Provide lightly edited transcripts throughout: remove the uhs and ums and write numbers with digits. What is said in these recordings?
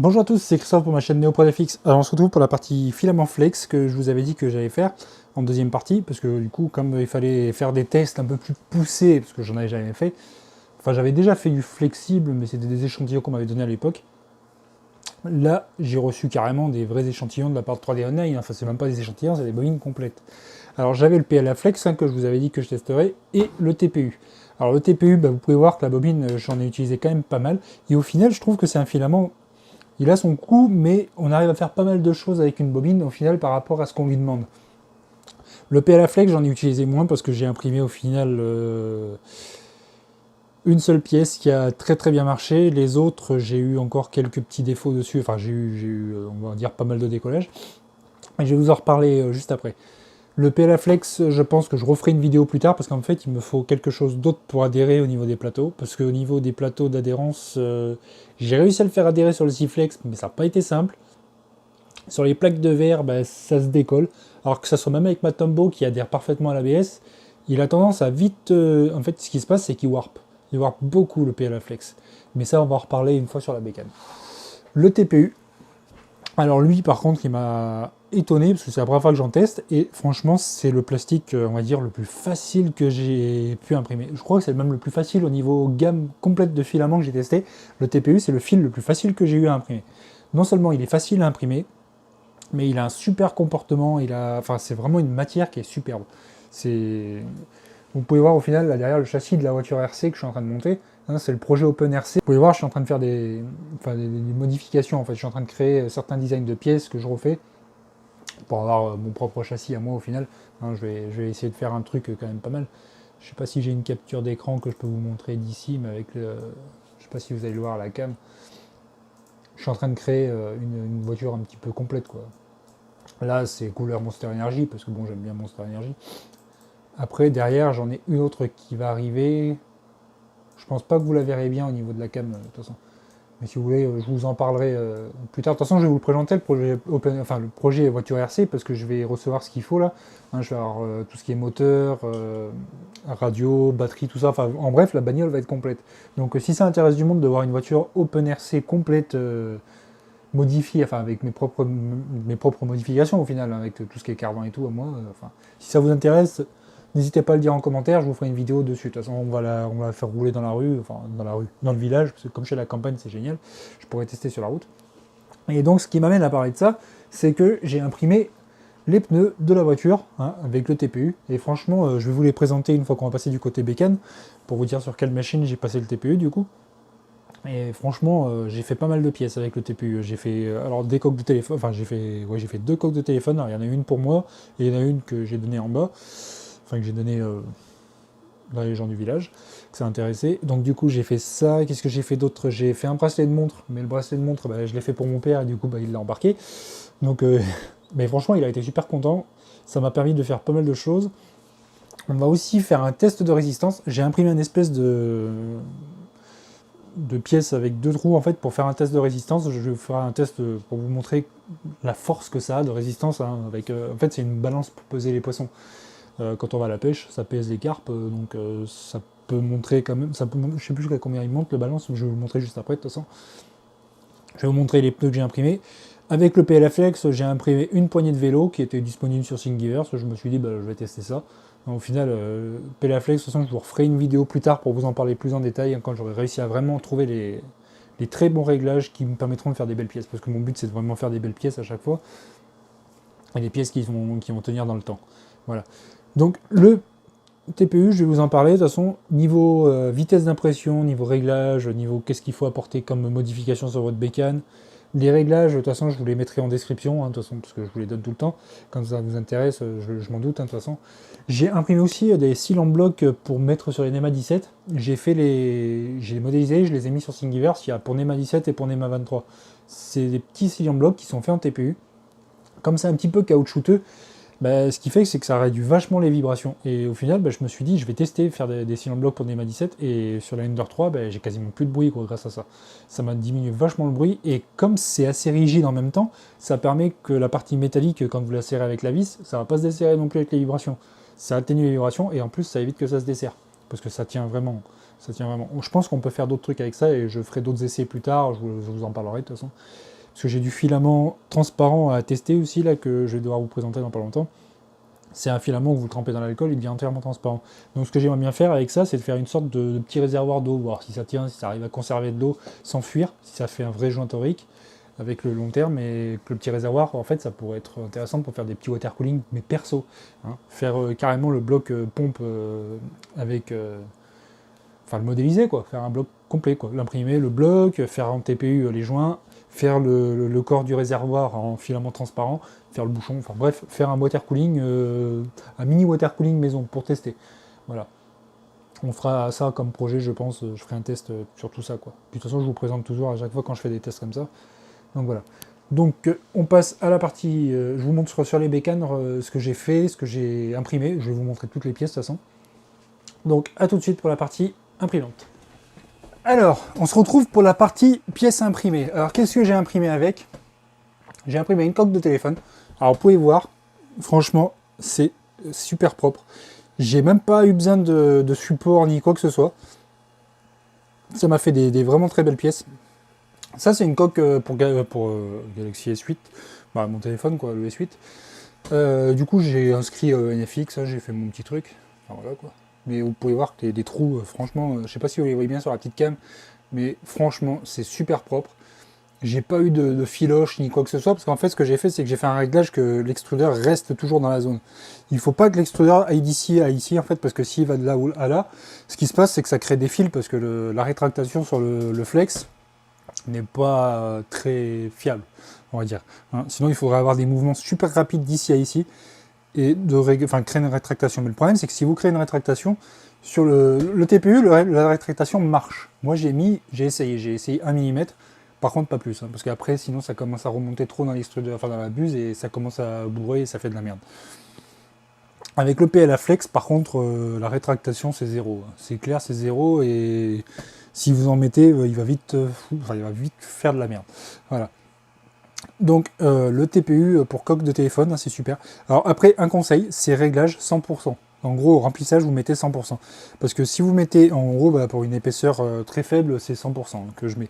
Bonjour à tous, c'est Christophe pour ma chaîne NeoProFX. Alors on se retrouve pour la partie filament flex que je vous avais dit que j'allais faire en deuxième partie, parce que du coup comme il fallait faire des tests un peu plus poussés, parce que j'en avais jamais fait, enfin j'avais déjà fait du flexible, mais c'était des échantillons qu'on m'avait donné à l'époque. Là j'ai reçu carrément des vrais échantillons de la part de 3D Online, enfin c'est même pas des échantillons, c'est des bobines complètes. Alors j'avais le PLA Flex que je vous avais dit que je testerais, et le TPU. Alors le TPU, vous pouvez voir que la bobine, j'en ai utilisé quand même pas mal, et au final je trouve que c'est un filament. Il a son coût, mais on arrive à faire pas mal de choses avec une bobine au final par rapport à ce qu'on lui demande. Le PLA Flex, j'en ai utilisé moins parce que j'ai imprimé au final une seule pièce qui a très bien marché. Les autres, j'ai eu encore quelques petits défauts dessus. Enfin, j'ai eu, on va dire, pas mal de décollage. Et je vais vous en reparler juste après. Le PLA Flex, je pense que je referai une vidéo plus tard parce qu'en fait, il me faut quelque chose d'autre pour adhérer au niveau des plateaux. Parce qu'au niveau des plateaux d'adhérence, j'ai réussi à le faire adhérer sur le C-Flex, mais ça n'a pas été simple. Sur les plaques de verre, ça se décolle. Alors que ça soit même avec ma Tombow qui adhère parfaitement à l'ABS, il a tendance à vite... en fait, ce qui se passe, c'est qu'il warp. Il warp beaucoup le PLA Flex. Mais ça, on va en reparler une fois sur la bécane. Le TPU. Alors lui, par contre, il m'a étonné, parce que c'est la première fois que j'en teste, et franchement, c'est le plastique, on va dire, le plus facile que j'ai pu imprimer. Je crois que c'est même le plus facile au niveau gamme complète de filaments que j'ai testé. Le TPU, c'est le fil le plus facile que j'ai eu à imprimer. Non seulement il est facile à imprimer, mais il a un super comportement, enfin, c'est vraiment une matière qui est superbe. Vous pouvez voir au final, là derrière, le châssis de la voiture RC que je suis en train de monter, hein, c'est le projet OpenRC. Vous pouvez voir, je suis en train de faire des modifications, en fait. Je suis en train de créer certains designs de pièces que je refais pour avoir mon propre châssis à moi au final. Hein, je vais essayer de faire un truc quand même pas mal. Je sais pas si j'ai une capture d'écran que je peux vous montrer d'ici, mais avec le... Je sais pas si vous allez le voir à la cam. Je suis en train de créer une voiture un petit peu complète, quoi. Là, c'est couleur Monster Energy, parce que bon, j'aime bien Monster Energy. Après, derrière, j'en ai une autre qui va arriver. Je pense pas que vous la verrez bien au niveau de la cam, de toute façon. Mais si vous voulez, je vous en parlerai plus tard. De toute façon, je vais vous présenter le projet le projet voiture RC, parce que je vais recevoir ce qu'il faut là. Hein, je vais avoir tout ce qui est moteur, radio, batterie, tout ça. Enfin, en bref, la bagnole va être complète. Donc, si ça intéresse du monde de voir une voiture OpenRC complète, modifiée, enfin avec mes propres modifications au final, hein, avec tout ce qui est cardan et tout, à moi. Enfin, si ça vous intéresse, n'hésitez pas à le dire en commentaire, je vous ferai une vidéo dessus. De toute façon, on va la faire rouler dans la rue, enfin dans le village, parce que comme chez la campagne, c'est génial. Je pourrais tester sur la route. Et donc, ce qui m'amène à parler de ça, c'est que j'ai imprimé les pneus de la voiture, hein, avec le TPU. Et franchement, je vais vous les présenter une fois qu'on va passer du côté bécane, pour vous dire sur quelle machine j'ai passé le TPU du coup. Et franchement, j'ai fait pas mal de pièces avec le TPU. J'ai fait alors des coques de téléphone, enfin j'ai fait deux coques de téléphone. Alors, il y en a une pour moi et il y en a une que j'ai donnée en bas, enfin que j'ai donnée dans les gens du village, que ça intéressait. Donc du coup j'ai fait ça. Qu'est-ce que j'ai fait d'autre? J'ai fait un bracelet de montre, mais le bracelet de montre, je l'ai fait pour mon père et du coup il l'a embarqué. Donc, mais franchement il a été super content. Ça m'a permis de faire pas mal de choses. On va aussi faire un test de résistance. J'ai imprimé une espèce de pièces avec deux trous en fait pour faire un test de résistance. Je ferai un test pour vous montrer la force que ça a de résistance, hein, avec en fait c'est une balance pour peser les poissons. Quand on va à la pêche, ça pèse les carpes, donc ça peut montrer quand même, je sais plus jusqu'à combien il monte le balance, je vais vous le montrer juste après de toute façon. Je vais vous montrer les pneus que j'ai imprimés. Avec le PLA Flex, j'ai imprimé une poignée de vélo qui était disponible sur Thingiverse. Je me suis dit, je vais tester ça. Au final, PLA Flex, de toute façon, je vous referai une vidéo plus tard pour vous en parler plus en détail, hein, quand j'aurai réussi à vraiment trouver les très bons réglages qui me permettront de faire des belles pièces. Parce que mon but, c'est de vraiment faire des belles pièces à chaque fois. Et des pièces qui vont tenir dans le temps. Voilà. Donc, le TPU, je vais vous en parler. De toute façon, niveau vitesse d'impression, niveau réglage, niveau qu'est-ce qu'il faut apporter comme modification sur votre bécane. Les réglages, de toute façon, je vous les mettrai en description, hein, de toute façon, parce que je vous les donne tout le temps. Quand ça vous intéresse, je m'en doute, hein, de toute façon. J'ai imprimé aussi des cils en bloc pour mettre sur les NEMA 17. J'ai modélisé, je les ai mis sur Thingiverse. Il y a pour NEMA 17 et pour NEMA 23. C'est des petits cils en bloc qui sont faits en TPU. Comme c'est un petit peu caoutchouteux, ce qui fait c'est que ça réduit vachement les vibrations. Et au final, je me suis dit, je vais tester, faire des cils en bloc pour NEMA 17. Et sur la Ender 3, j'ai quasiment plus de bruit grâce à ça. Ça m'a diminué vachement le bruit. Et comme c'est assez rigide en même temps, ça permet que la partie métallique, quand vous la serrez avec la vis, ça va pas se desserrer non plus avec les vibrations. Ça atténue les vibrations et en plus, ça évite que ça se desserre. Parce que ça tient vraiment. Ça tient vraiment. Je pense qu'on peut faire d'autres trucs avec ça et je ferai d'autres essais plus tard. Je vous en parlerai de toute façon. parce que j'ai du filament transparent à tester aussi, là, que je vais devoir vous présenter dans pas longtemps. C'est un filament que vous trempez dans l'alcool, il devient entièrement transparent. Donc ce que j'aimerais bien faire avec ça, c'est de faire une sorte de petit réservoir d'eau, voir si ça tient, si ça arrive à conserver de l'eau sans fuir, si ça fait un vrai joint torique avec le long terme, et que le petit réservoir, en fait, ça pourrait être intéressant pour faire des petits water cooling, mais perso. Hein. Faire carrément le bloc pompe avec... enfin, le modéliser, quoi. Faire un bloc complet, quoi. L'imprimer, le bloc, faire en TPU les joints, faire le corps du réservoir en filament transparent, faire le bouchon, enfin bref, faire un water cooling, un mini water cooling maison pour tester. Voilà. On fera ça comme projet, je pense. Je ferai un test sur tout ça, quoi. Puis de toute façon, je vous présente toujours à chaque fois quand je fais des tests comme ça. Donc voilà. Donc on passe à la partie, je vous montre sur les bécanes ce que j'ai fait, ce que j'ai imprimé. Je vais vous montrer toutes les pièces de toute façon. Donc à tout de suite pour la partie imprimante. Alors, on se retrouve pour la partie pièces imprimées. Alors qu'est-ce que j'ai imprimé avec? J'ai imprimé une coque de téléphone. Alors vous pouvez voir, franchement, c'est super propre. J'ai même pas eu besoin de support ni quoi que ce soit. Ça m'a fait des vraiment très belles pièces. Ça, c'est une coque pour Galaxy S8, bah, mon téléphone, quoi, le S8. Du coup, j'ai inscrit NFX, j'ai fait mon petit truc. Enfin, voilà, quoi. Mais vous pouvez voir que des trous, franchement, je sais pas si vous les voyez bien sur la petite cam, mais franchement, c'est super propre. J'ai pas eu de filoche ni quoi que ce soit, parce qu'en fait, ce que j'ai fait, c'est que j'ai fait un réglage que l'extrudeur reste toujours dans la zone. Il faut pas que l'extrudeur aille d'ici à ici, en fait, parce que s'il va de là ou à là, ce qui se passe, c'est que ça crée des fils, parce que la rétractation sur le flex n'est pas très fiable, on va dire. Hein. Sinon, il faudrait avoir des mouvements super rapides d'ici à ici, et créer une rétractation. Mais le problème, c'est que si vous créez une rétractation, sur le TPU, la rétractation marche. Moi, j'ai essayé 1 mm, par contre pas plus, hein, parce qu'après, sinon, ça commence à remonter trop dans l'extrudeur, enfin dans la buse, et ça commence à bourrer et ça fait de la merde. Avec le PLA Flex, par contre, la rétractation, c'est zéro. C'est clair, c'est zéro, et si vous en mettez, il va vite faire de la merde. Voilà. Donc le TPU pour coque de téléphone, hein, c'est super. Alors après, un conseil, c'est réglage 100%. En gros, au remplissage, vous mettez 100%. Parce que si vous mettez, en gros, bah, pour une épaisseur très faible, c'est 100% que je mets.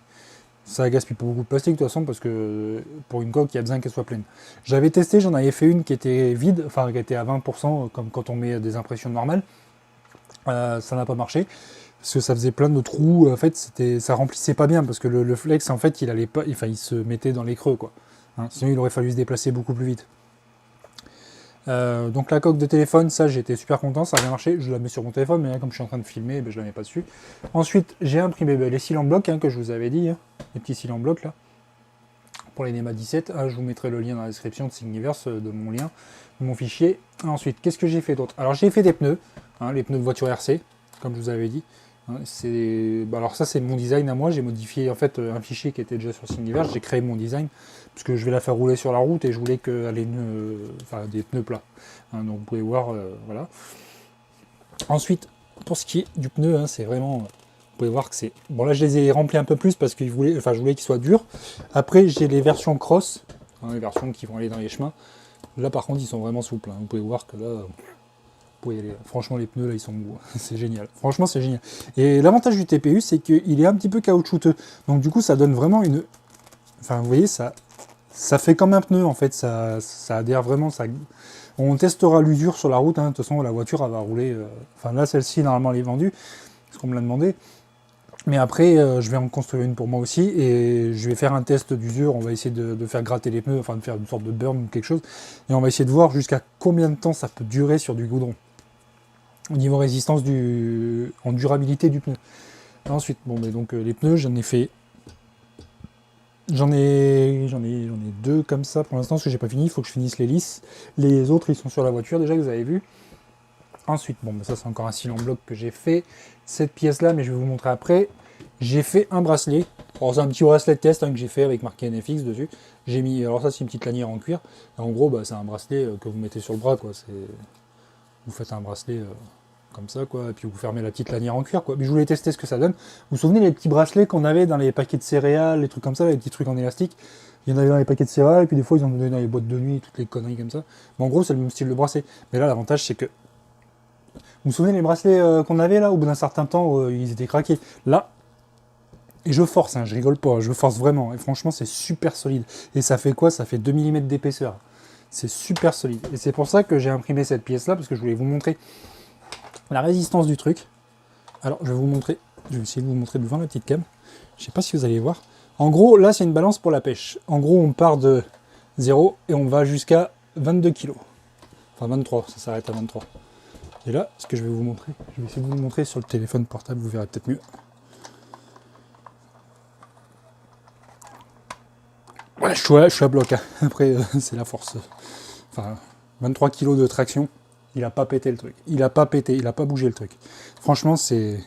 Ça gaspille pas beaucoup de plastique de toute façon, parce que pour une coque, il y a besoin qu'elle soit pleine. J'avais testé, j'en avais fait une qui était vide, enfin qui était à 20%, comme quand on met des impressions normales. Ça n'a pas marché. Parce que ça faisait plein de trous, en fait, ça remplissait pas bien, parce que le flex, en fait, il allait pas, enfin, il se mettait dans les creux, quoi. Hein, sinon, il aurait fallu se déplacer beaucoup plus vite. Donc la coque de téléphone, ça j'étais super content, ça a bien marché, je la mets sur mon téléphone, mais là, comme je suis en train de filmer, ben, je la mets pas dessus. Ensuite, j'ai imprimé les cils en bloc, hein, que je vous avais dit, hein, les petits cils en bloc là, pour les NEMA 17. Je vous mettrai le lien dans la description de Thingiverse, de mon lien, de mon fichier. Ensuite, qu'est-ce que j'ai fait d'autre? Alors j'ai fait des pneus, hein, les pneus de voiture RC, comme je vous avais dit. Alors ça c'est mon design à moi, j'ai modifié en fait un fichier qui était déjà sur Thingiverse, j'ai créé mon design, parce que je vais la faire rouler sur la route et je voulais qu'elle ait des pneus plats. Hein, donc vous pouvez voir, voilà. Ensuite, pour ce qui est du pneu, hein, c'est vraiment... Vous pouvez voir que c'est... Bon là je les ai remplis un peu plus parce que je voulais qu'ils soient durs. Après j'ai les versions cross, hein, les versions qui vont aller dans les chemins. Là par contre ils sont vraiment souples, hein. Vous pouvez voir que là... Franchement, les pneus, là, ils sont beaux. C'est génial. Franchement, c'est génial. Et l'avantage du TPU, c'est qu'il est un petit peu caoutchouteux. Donc, du coup, ça donne vraiment une... Enfin, vous voyez, ça fait comme un pneu, en fait. Ça adhère vraiment. On testera l'usure sur la route. Hein. De toute façon, la voiture, elle va rouler... Enfin, là, celle-ci, normalement, elle est vendue. Parce qu'on me l'a demandé. Mais après, je vais en construire une pour moi aussi. Et je vais faire un test d'usure. On va essayer de faire gratter les pneus. Enfin, de faire une sorte de burn ou quelque chose. Et on va essayer de voir jusqu'à combien de temps ça peut durer sur du goudron. Au niveau résistance en durabilité du pneu. Ensuite, bon, mais donc les pneus, j'en ai fait. J'en ai deux comme ça pour l'instant, parce que j'ai pas fini, il faut que je finisse les lisses. Les autres, ils sont sur la voiture déjà, que vous avez vu. Ensuite, bon, mais ça c'est encore un cil en bloc que j'ai fait. Cette pièce-là, mais je vais vous montrer après. J'ai fait un bracelet. Alors c'est un petit bracelet de test, hein, que j'ai fait avec marqué NFX dessus. J'ai mis, alors ça c'est une petite lanière en cuir. Et en gros, bah, c'est un bracelet que vous mettez sur le bras, quoi. Vous faites un bracelet comme ça, quoi, et puis vous fermez la petite lanière en cuir, quoi. Mais je voulais tester ce que ça donne. Vous vous souvenez les petits bracelets qu'on avait dans les paquets de céréales, les trucs comme ça, les petits trucs en élastique. Il y en avait dans les paquets de céréales, et puis des fois ils en donnaient dans les boîtes de nuit, toutes les conneries comme ça. Mais en gros, c'est le même style de bracelet. Mais là, l'avantage, c'est que... Vous vous souvenez les bracelets qu'on avait là, au bout d'un certain temps, ils étaient craqués. Là, Et je force, hein, je rigole pas, je force vraiment. Et franchement, c'est super solide. Et ça fait quoi? Ça fait 2 mm d'épaisseur. C'est super solide. Et c'est pour ça que j'ai imprimé cette pièce-là, parce que je voulais vous montrer la résistance du truc. Alors, je vais vous montrer, je vais essayer de vous montrer devant la petite cam. Je sais pas si vous allez voir. En gros, là, c'est une balance pour la pêche. En gros, on part de 0 et on va jusqu'à 22 kg. Enfin, 23, ça s'arrête à 23. Et là, ce que je vais vous montrer, je vais essayer de vous le montrer sur le téléphone portable, vous verrez peut-être mieux. Ouais, je suis à bloc. Hein. Après, c'est la force. Enfin, 23 kg de traction, il a pas pété le truc. Il a pas pété, il a pas bougé le truc. Franchement, c'est...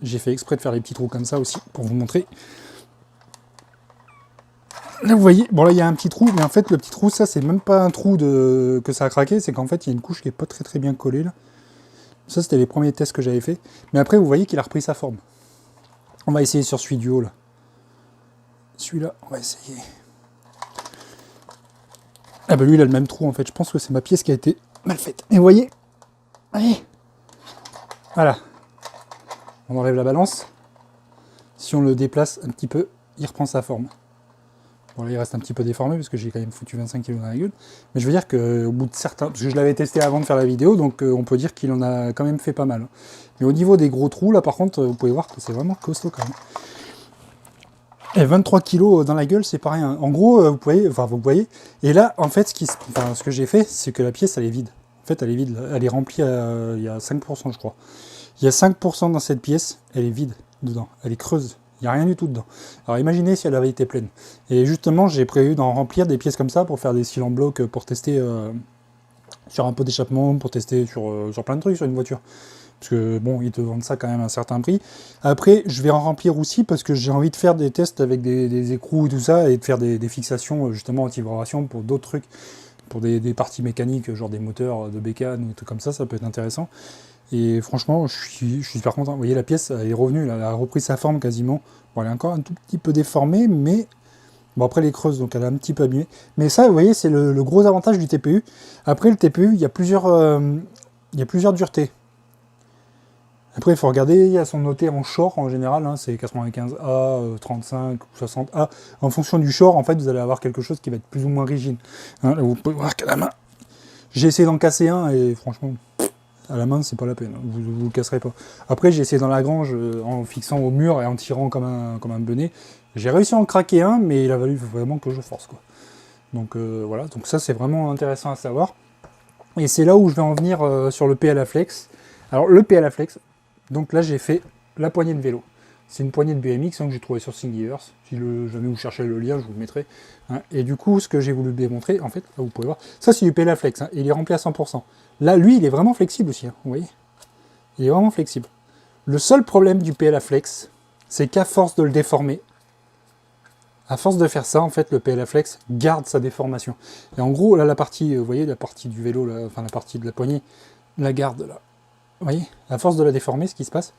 J'ai fait exprès de faire les petits trous comme ça aussi, pour vous montrer. Là, vous voyez, bon là, il y a un petit trou, mais en fait, le petit trou, ça, c'est même pas un trou que ça a craqué, c'est qu'en fait, il y a une couche qui est pas très bien collée, là. Ça, c'était les premiers tests que j'avais fait. Mais après, vous voyez qu'il a repris sa forme. On va essayer sur celui du haut, là. Celui-là, on va essayer. Ah bah lui, il a le même trou, en fait. Je pense que c'est ma pièce qui a été mal faite. Et vous voyez, allez, voilà. On enlève la balance. Si on le déplace un petit peu, il reprend sa forme. Bon là il reste un petit peu déformé parce que j'ai quand même foutu 25 kg dans la gueule. Mais je veux dire qu'au bout de certains... Parce que je l'avais testé avant de faire la vidéo, donc on peut dire qu'il en a quand même fait pas mal. Mais au niveau des gros trous, là par contre, vous pouvez voir que c'est vraiment costaud quand même. Et 23 kg dans la gueule, c'est pas rien. En gros, vous voyez. Et là, en fait, ce que j'ai fait, c'est que la pièce, elle est vide. En fait, elle est vide. Elle est remplie, il y a 5%, je crois. Il y a 5% dans cette pièce, elle est vide dedans. Elle est creuse. Il n'y a rien du tout dedans. Alors imaginez si elle avait été pleine. Et justement, j'ai prévu d'en remplir des pièces comme ça pour faire des cils en bloc, pour tester sur un pot d'échappement, pour tester sur plein de trucs sur une voiture. Parce que bon, ils te vendent ça quand même à un certain prix. Après, je vais en remplir aussi parce que j'ai envie de faire des tests avec des écrous et tout ça, et de faire des fixations justement anti-vibration pour d'autres trucs, pour des parties mécaniques, genre des moteurs de bécane ou des trucs comme ça peut être intéressant. Et franchement, je suis super content. Vous voyez, la pièce, elle est revenue, elle a repris sa forme quasiment. Bon, elle est encore un tout petit peu déformée, mais... Bon, après, elle est creuse, donc elle est un petit peu abîmée. Mais ça, vous voyez, c'est le gros avantage du TPU. Après, le TPU, il y a plusieurs duretés. Après, il faut regarder, il y a son noté en short, en général, hein, c'est 95A, 35, 60A. En fonction du short, en fait, vous allez avoir quelque chose qui va être plus ou moins rigide. Hein, là, vous pouvez voir qu'à la main, j'ai essayé d'en casser un, et franchement... À la main, c'est pas la peine, vous le casserez pas. Après, j'ai essayé dans la grange en fixant au mur et en tirant comme un benet. J'ai réussi à en craquer un, mais il a fallu vraiment que je force, quoi. Donc voilà, donc ça c'est vraiment intéressant à savoir. Et c'est là où je vais en venir sur le PLAflex. Alors le PLAflex, donc là j'ai fait la poignée de vélo. C'est une poignée de BMX hein, que j'ai trouvé sur Thingiverse. Si jamais vous cherchez le lien, je vous le mettrai. Hein. Et du coup, ce que j'ai voulu démontrer, en fait, là vous pouvez voir, ça c'est du PLAflex, hein, et il est rempli à 100%. Là, lui, il est vraiment flexible aussi, hein, vous voyez. Il est vraiment flexible. Le seul problème du PLAflex, c'est qu'à force de le déformer, à force de faire ça, en fait, le PLAflex garde sa déformation. Et en gros, là, la partie, vous voyez, la partie du vélo, là, enfin la partie de la poignée, la garde là. Vous voyez, à force de la déformer, ce qui se passe,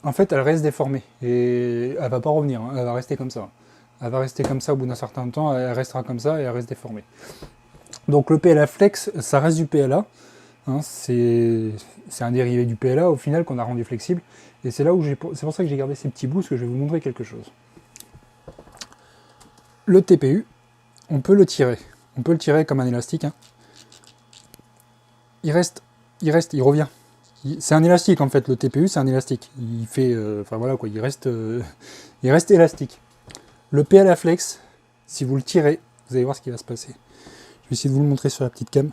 en fait, elle reste déformée. Et elle va pas revenir, hein, elle va rester comme ça. Elle va rester comme ça au bout d'un certain temps, elle restera comme ça et elle reste déformée. Donc le PLAflex, ça reste du PLA. Hein, c'est un dérivé du PLA au final qu'on a rendu flexible. Et c'est là où c'est pour ça que j'ai gardé ces petits bouts, parce que je vais vous montrer quelque chose. Le TPU, on peut le tirer. On peut le tirer comme un élastique. Hein. Il revient. C'est un élastique en fait, le TPU c'est un élastique. Il fait, enfin voilà quoi, il reste élastique. Le PLAflex, si vous le tirez, vous allez voir ce qui va se passer. Je vais essayer de vous le montrer sur la petite cam.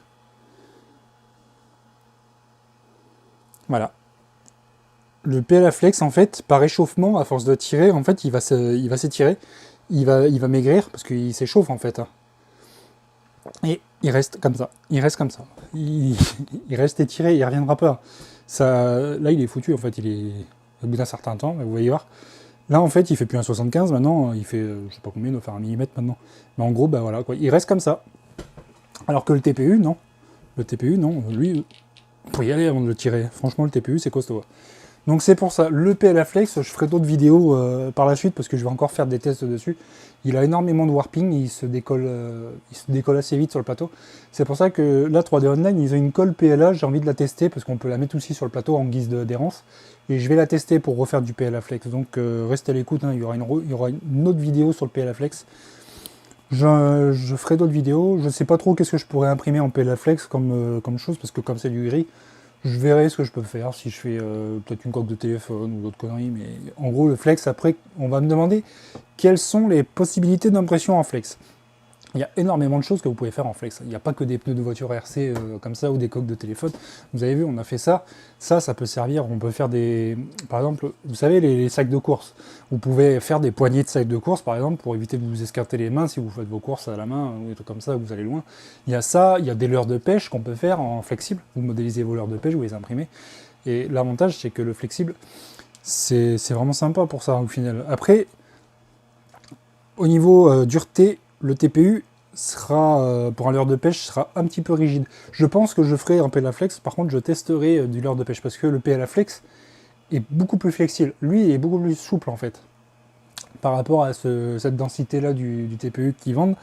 Voilà. Le PLAflex en fait, par échauffement, à force de tirer, en fait, il va s'étirer, il va maigrir parce qu'il s'échauffe en fait. Hein. Et il reste comme ça. Il reste comme ça. Il reste étiré, il reviendra pas. Ça, là, il est foutu, en fait, il est au bout d'un certain temps, vous voyez voir. Là, en fait, il fait plus un 75, maintenant, il fait, je sais pas combien, il doit faire un millimètre maintenant. Mais en gros, bah voilà, quoi, il reste comme ça. Alors que le TPU, non. Le TPU, non, lui, faut y aller avant de le tirer. Franchement, le TPU, c'est costaud. Donc c'est pour ça, le PLA Flex, je ferai d'autres vidéos par la suite parce que je vais encore faire des tests dessus. Il a énormément de warping, il se décolle assez vite sur le plateau. C'est pour ça que là, 3D Online, ils ont une colle PLA, j'ai envie de la tester parce qu'on peut la mettre aussi sur le plateau en guise d'adhérence. Et je vais la tester pour refaire du PLA Flex. Donc restez à l'écoute, hein, il y aura une autre vidéo sur le PLA Flex. Je ferai d'autres vidéos, je ne sais pas trop qu'est-ce que je pourrais imprimer en PLA Flex comme chose, parce que comme c'est du gris, je verrai ce que je peux faire, si je fais peut-être une coque de téléphone ou d'autres conneries, mais en gros le flex, après on va me demander quelles sont les possibilités d'impression en flex. Il y a énormément de choses que vous pouvez faire en flex. Il n'y a pas que des pneus de voiture RC comme ça ou des coques de téléphone. Vous avez vu, on a fait ça. Ça peut servir. On peut faire des... Par exemple, vous savez, les sacs de course. Vous pouvez faire des poignées de sacs de course, par exemple, pour éviter de vous escarter les mains si vous faites vos courses à la main ou des trucs comme ça, vous allez loin. Il y a ça, il y a des leurres de pêche qu'on peut faire en flexible. Vous modélisez vos leurres de pêche, vous les imprimez. Et l'avantage, c'est que le flexible, c'est vraiment sympa pour ça, au final. Après, au niveau dureté, le TPU sera, pour un leurre de pêche, sera un petit peu rigide. Je pense que je ferai un PLA Flex, par contre je testerai du leurre de pêche, parce que le PLA Flex est beaucoup plus flexible. Lui, il est beaucoup plus souple en fait. Par rapport à cette densité-là du TPU qu'ils vendent,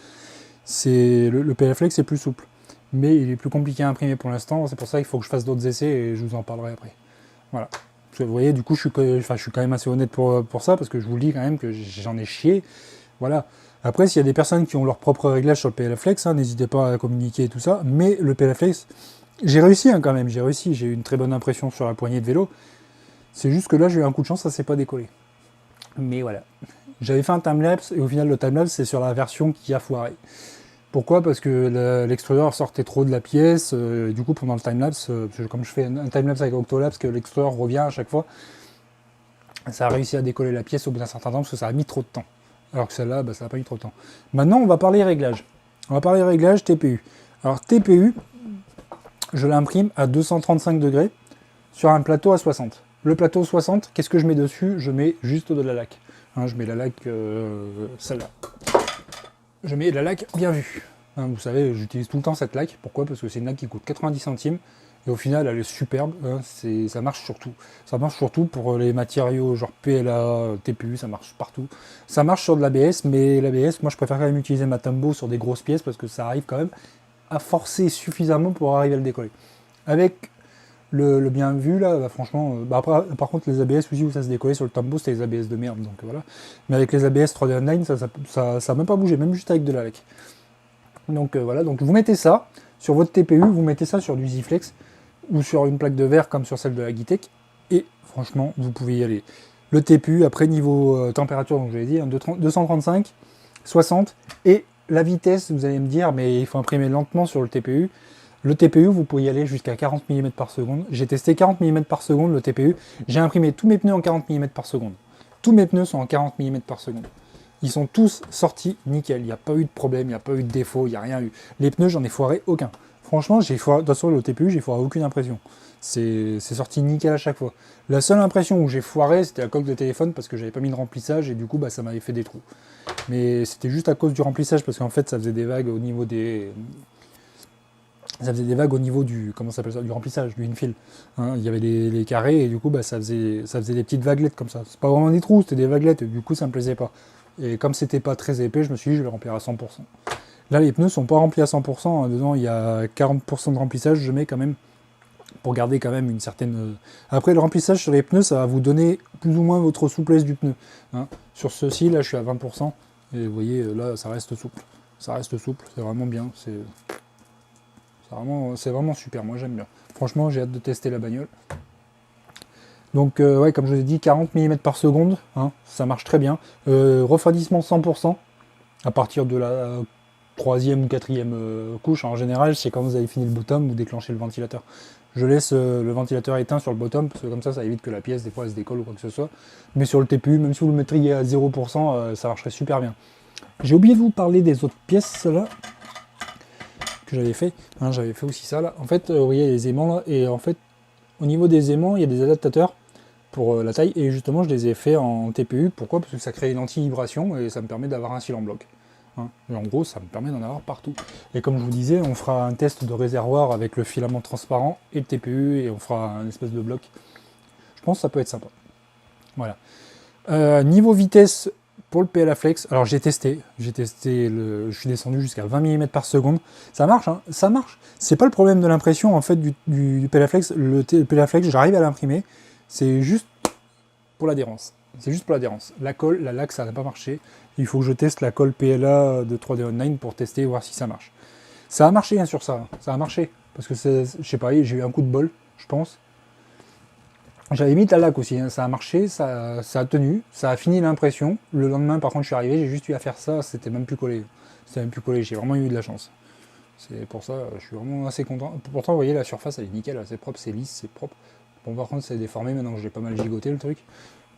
le PLA Flex est plus souple. Mais il est plus compliqué à imprimer pour l'instant, c'est pour ça qu'il faut que je fasse d'autres essais et je vous en parlerai après. Voilà. Parce que vous voyez, du coup, je suis quand même assez honnête pour ça, parce que je vous le dis quand même que j'en ai chié. Voilà. Après, s'il y a des personnes qui ont leur propre réglage sur le PLA Flex, hein, n'hésitez pas à communiquer et tout ça. Mais le PLA Flex, j'ai réussi hein, quand même, j'ai réussi. J'ai eu une très bonne impression sur la poignée de vélo. C'est juste que là, j'ai eu un coup de chance, ça s'est pas décollé. Mais voilà. J'avais fait un timelapse et au final, le timelapse, c'est sur la version qui a foiré. Pourquoi? Parce que l'extrudeur sortait trop de la pièce. Du coup, pendant le timelapse, comme je fais un timelapse avec Octolapse, que l'extrudeur revient à chaque fois, ça a réussi à décoller la pièce au bout d'un certain temps parce que ça a mis trop de temps. Alors que celle-là, ça n'a pas mis trop de temps. Maintenant, on va parler réglage. On va parler réglage TPU. Alors TPU, je l'imprime à 235 degrés sur un plateau à 60. Le plateau 60, qu'est-ce que je mets dessus? Je mets juste de la laque. Hein, je mets la laque, celle-là. Je mets la laque bien vue. Hein, vous savez, j'utilise tout le temps cette laque. Pourquoi? Parce que c'est une laque qui coûte 90 centimes. Et au final, elle est superbe. Hein, ça marche surtout. Ça marche surtout pour les matériaux genre PLA, TPU, ça marche partout. Ça marche sur de l'ABS, mais l'ABS, moi je préfère quand même utiliser ma Tombow sur des grosses pièces parce que ça arrive quand même à forcer suffisamment pour arriver à le décoller. Avec le bien vu là, franchement, après, par contre les ABS aussi où ça se décollait sur le Tombow, c'était les ABS de merde, donc voilà. Mais avec les ABS 3D Online, ça a même pas bougé, même juste avec de la laque. Donc voilà, donc vous mettez ça sur votre TPU, vous mettez ça sur du Z-Flex ou sur une plaque de verre comme sur celle de la Gitech, et franchement, vous pouvez y aller. Le TPU, après niveau température, donc je l'ai dit, hein, 235, 60, et la vitesse, vous allez me dire, mais il faut imprimer lentement sur le TPU. Le TPU, vous pouvez y aller jusqu'à 40 mm par seconde. J'ai testé 40 mm par seconde le TPU. J'ai imprimé tous mes pneus en 40 mm par seconde. Tous mes pneus sont en 40 mm par seconde. Ils sont tous sortis nickel. Il n'y a pas eu de problème, il n'y a pas eu de défaut, il n'y a rien eu. Les pneus, j'en ai foiré aucun. Franchement, j'ai foiré, de toute façon, le TPU, j'ai foiré aucune impression. C'est sorti nickel à chaque fois. La seule impression où j'ai foiré, c'était la coque de téléphone parce que j'avais pas mis de remplissage et du coup, ça m'avait fait des trous. Mais c'était juste à cause du remplissage parce qu'en fait, ça faisait des vagues au niveau des... Ça faisait des vagues au niveau du, comment ça s'appelle ça, du remplissage, du infill. Hein, il y avait les carrés et du coup ça faisait des petites vaguelettes comme ça. C'est pas vraiment des trous, c'était des vaguelettes et du coup ça me plaisait pas. Et comme c'était pas très épais, je me suis dit je vais le remplir à 100%. Là les pneus sont pas remplis à 100%, hein, dedans il y a 40% de remplissage, je mets quand même, pour garder quand même une certaine... Après le remplissage sur les pneus, ça va vous donner plus ou moins votre souplesse du pneu. Hein. Sur ceci, là je suis à 20%, et vous voyez là ça reste souple. Ça reste souple, c'est vraiment bien. C'est vraiment super, moi j'aime bien. Franchement, j'ai hâte de tester la bagnole. Donc, ouais, comme je vous ai dit, 40 mm par seconde, hein, ça marche très bien. Refroidissement 100%, à partir de la troisième ou quatrième couche. En général, c'est quand vous avez fini le bottom, vous déclenchez le ventilateur. Je laisse le ventilateur éteint sur le bottom, parce que comme ça évite que la pièce, des fois, elle se décolle ou quoi que ce soit. Mais sur le TPU, même si vous le mettriez à 0%, ça marcherait super bien. J'ai oublié de vous parler des autres pièces, là. Que j'avais fait, hein, j'avais fait aussi ça là. En fait, vous voyez les aimants là, et en fait, au niveau des aimants, il y a des adaptateurs pour la taille, et justement, je les ai fait en TPU. Pourquoi? Parce que ça crée une anti-vibration et ça me permet d'avoir un cil en bloc. Hein. Et en gros, ça me permet d'en avoir partout. Et comme je vous disais, on fera un test de réservoir avec le filament transparent et le TPU, et on fera un espèce de bloc. Je pense que ça peut être sympa. Voilà. Niveau vitesse pour le PLAflex, alors j'ai testé, je suis descendu jusqu'à 20 mm par seconde. Ça marche, hein, ça marche. C'est pas le problème de l'impression en fait du PLAflex. Le PLAflex, j'arrive à l'imprimer. C'est juste pour l'adhérence. C'est juste pour l'adhérence. La colle, la laque, ça n'a pas marché. Il faut que je teste la colle PLA de 3D Online pour tester, voir si ça marche. Ça a marché, hein, sur ça. Ça a marché. Parce que, je sais pas, j'ai eu un coup de bol, je pense. J'avais mis de la laque aussi, hein. Ça a marché, ça a tenu, ça a fini l'impression. Le lendemain, par contre, je suis arrivé, j'ai juste eu à faire ça, c'était même plus collé. C'était même plus collé, j'ai vraiment eu de la chance. C'est pour ça, je suis vraiment assez content. Pourtant, vous voyez, la surface, elle est nickel, c'est propre, c'est lisse, c'est propre. Bon, par contre, c'est déformé, maintenant que j'ai pas mal gigoté le truc.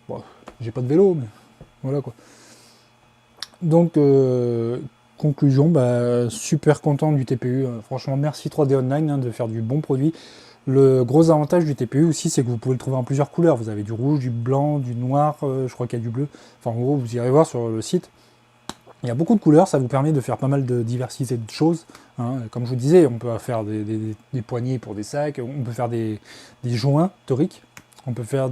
Bon, j'ai pas de vélo, mais voilà quoi. Donc, conclusion, bah, super content du TPU. Franchement, merci 3D Online, hein, de faire du bon produit. Le gros avantage du TPU aussi, c'est que vous pouvez le trouver en plusieurs couleurs. Vous avez du rouge, du blanc, du noir, je crois qu'il y a du bleu. Enfin, en gros, vous irez voir sur le site. Il y a beaucoup de couleurs, ça vous permet de faire pas mal de diversité de choses, hein. Comme je vous disais, on peut faire des poignées pour des sacs, on peut faire des joints toriques, on peut faire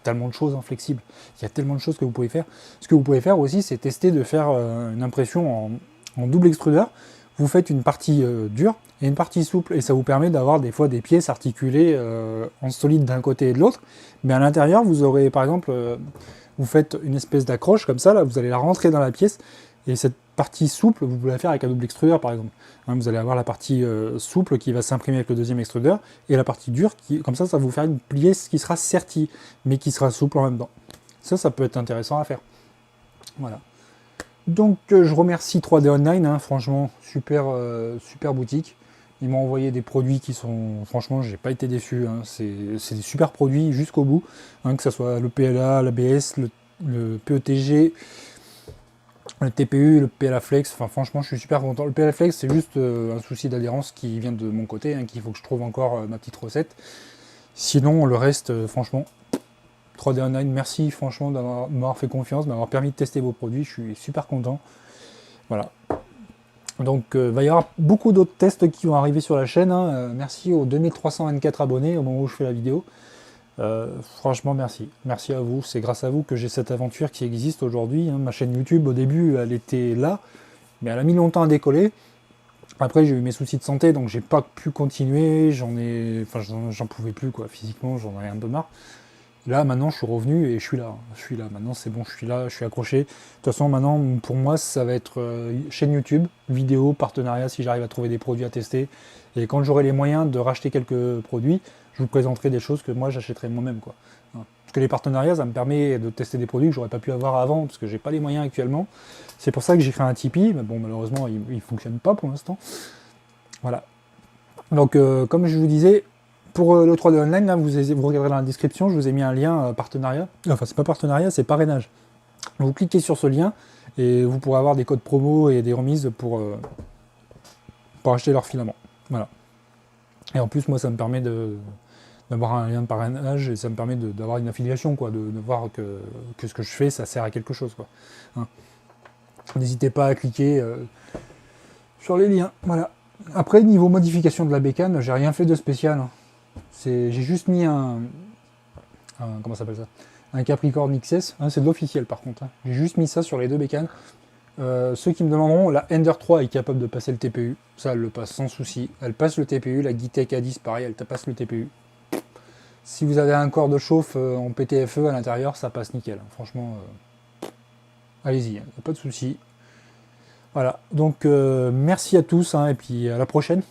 tellement de choses, hein, flexibles. Il y a tellement de choses que vous pouvez faire. Ce que vous pouvez faire aussi, c'est tester de faire une impression en double extrudeur. Vous faites une partie dure et une partie souple, et ça vous permet d'avoir des fois des pièces articulées en solide d'un côté et de l'autre, mais à l'intérieur, vous aurez par exemple... vous faites une espèce d'accroche comme ça, là, vous allez la rentrer dans la pièce, et cette partie souple, vous pouvez la faire avec un double extrudeur par exemple. Hein, vous allez avoir la partie souple qui va s'imprimer avec le deuxième extrudeur, et la partie dure, comme ça va vous faire une pièce qui sera sertie, mais qui sera souple en même temps. Ça peut être intéressant à faire. Voilà. Donc je remercie 3D Online, hein, franchement, super boutique. Ils m'ont envoyé des produits qui sont, franchement, j'ai pas été déçu, hein. C'est des super produits jusqu'au bout, hein, que ce soit le PLA, l'ABS, le PETG, le TPU, le PLAflex. Enfin, franchement, je suis super content. Le PLAflex, c'est juste un souci d'adhérence qui vient de mon côté, hein, qu'il faut que je trouve encore ma petite recette. Sinon, le reste, franchement, 3D Online, merci franchement de m'avoir fait confiance, de m'avoir permis de tester vos produits. Je suis super content. Voilà. Donc il va y avoir beaucoup d'autres tests qui vont arriver sur la chaîne, hein. Merci aux 2324 abonnés au moment où je fais la vidéo. Franchement merci. Merci à vous. C'est grâce à vous que j'ai cette aventure qui existe aujourd'hui, hein. Ma chaîne YouTube au début elle était là, mais elle a mis longtemps à décoller. Après j'ai eu mes soucis de santé donc j'ai pas pu continuer, j'en pouvais plus quoi, physiquement j'en avais un peu marre. Là, maintenant, je suis revenu et je suis là. Maintenant, c'est bon, je suis là, je suis accroché. De toute façon, maintenant, pour moi, ça va être chaîne YouTube, vidéo, partenariat, si j'arrive à trouver des produits à tester. Et quand j'aurai les moyens de racheter quelques produits, je vous présenterai des choses que moi, j'achèterai moi-même, quoi. Parce que les partenariats, ça me permet de tester des produits que j'aurais pas pu avoir avant, parce que j'ai pas les moyens actuellement. C'est pour ça que j'ai créé un Tipeee, mais bon, malheureusement, il ne fonctionne pas pour l'instant. Voilà. Donc, comme je vous disais, pour le 3D Online, là, vous regarderez dans la description, je vous ai mis un lien partenariat. Enfin, c'est pas partenariat, c'est parrainage. Vous cliquez sur ce lien et vous pourrez avoir des codes promo et des remises pour acheter leur filament. Voilà. Et en plus, moi, ça me permet d'avoir un lien de parrainage et ça me permet d'avoir une affiliation, quoi, de voir que ce que je fais, ça sert à quelque chose, quoi. Hein. N'hésitez pas à cliquer sur les liens. Voilà. Après, niveau modification de la bécane, j'ai rien fait de spécial, hein. J'ai juste mis comment ça s'appelle ça, un Capricorn XS, hein, c'est de l'officiel par contre, hein. J'ai juste mis ça sur les deux bécanes. Ceux qui me demanderont, la Ender 3 est capable de passer le TPU, ça elle le passe sans souci, elle passe le TPU, la Gitek A10 pareil, elle passe le TPU. Si vous avez un corps de chauffe en PTFE à l'intérieur, ça passe nickel, hein. Franchement, allez-y, hein, pas de souci. Voilà, donc merci à tous, hein, et puis à la prochaine.